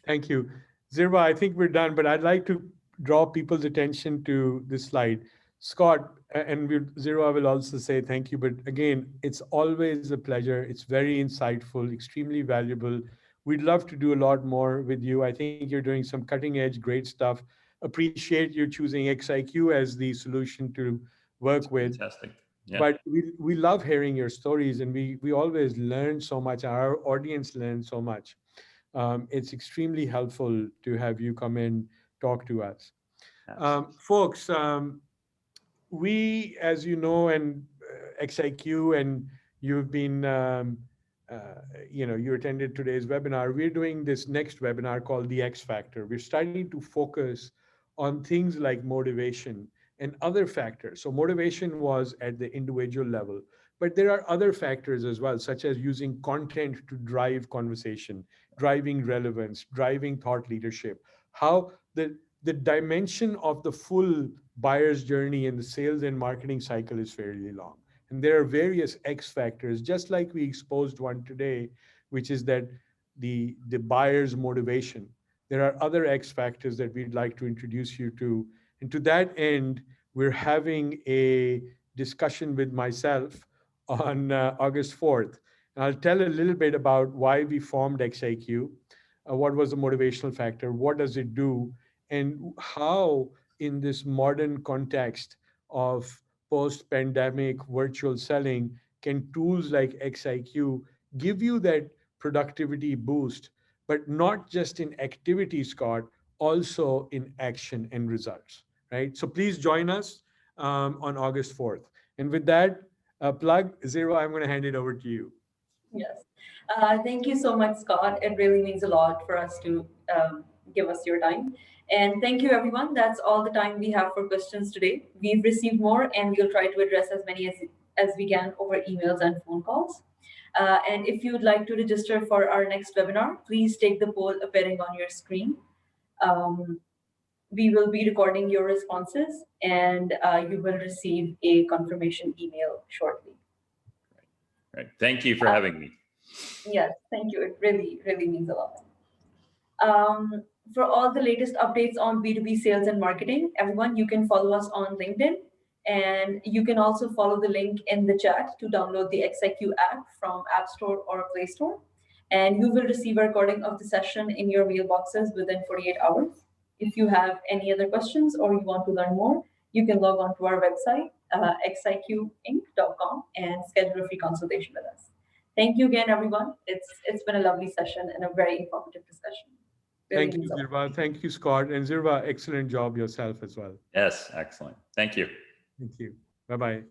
Thank you. Zirva, I think we're done, but I'd like to draw people's attention to this slide. Scott, and Zirva will also say thank you, but again, it's always a pleasure. It's very insightful, extremely valuable. We'd love to do a lot more with you. I think you're doing some cutting edge, great stuff. Appreciate you choosing xiQ as the solution to work with. Fantastic. Yeah. But we love hearing your stories, and we always learn so much. Our audience learns so much. It's extremely helpful to have you come in, talk to us. Folks, we, as you know, and xiQ, and you've been, you attended today's webinar. We're doing this next webinar called the X Factor. We're starting to focus on things like motivation and other factors. So motivation was at the individual level, but there are other factors as well, such as using content to drive conversation, driving relevance, driving thought leadership, how the dimension of the full buyer's journey in the sales and marketing cycle is fairly long. And there are various X factors, just like we exposed one today, which is that the buyer's motivation. There are other X factors that we'd like to introduce you to. And to that end, we're having a discussion with myself on August 4th. And I'll tell a little bit about why we formed xiQ, what was the motivational factor, what does it do, and how in this modern context of post-pandemic virtual selling, can tools like xiQ give you that productivity boost, but not just in activity, Scott, also in action and results, right? So please join us on August 4th. And with that plug, Zirva, I'm going to hand it over to you. Yes. Thank you so much, Scott. It really means a lot for us to give us your time. And thank you, everyone. That's all the time we have for questions today. We've received more, and we'll try to address as many as we can over emails and phone calls. And if you'd like to register for our next webinar, please take the poll appearing on your screen. We will be recording your responses, and you will receive a confirmation email shortly. Right. Thank you for having me. Yes, thank you. It really, really means a lot. For all the latest updates on B2B sales and marketing, everyone, you can follow us on LinkedIn, and you can also follow the link in the chat to download the xiQ app from App Store or Play Store. And you will receive a recording of the session in your mailboxes within 48 hours. If you have any other questions or you want to learn more, you can log on to our website, xiqinc.com, and schedule a free consultation with us. Thank you again, everyone. It's been a lovely session and a very informative discussion. Really Thank you, Zirva. Thank you, Scott. And Zirva, excellent job yourself as well. Yes, excellent. Thank you. Thank you. Bye-bye.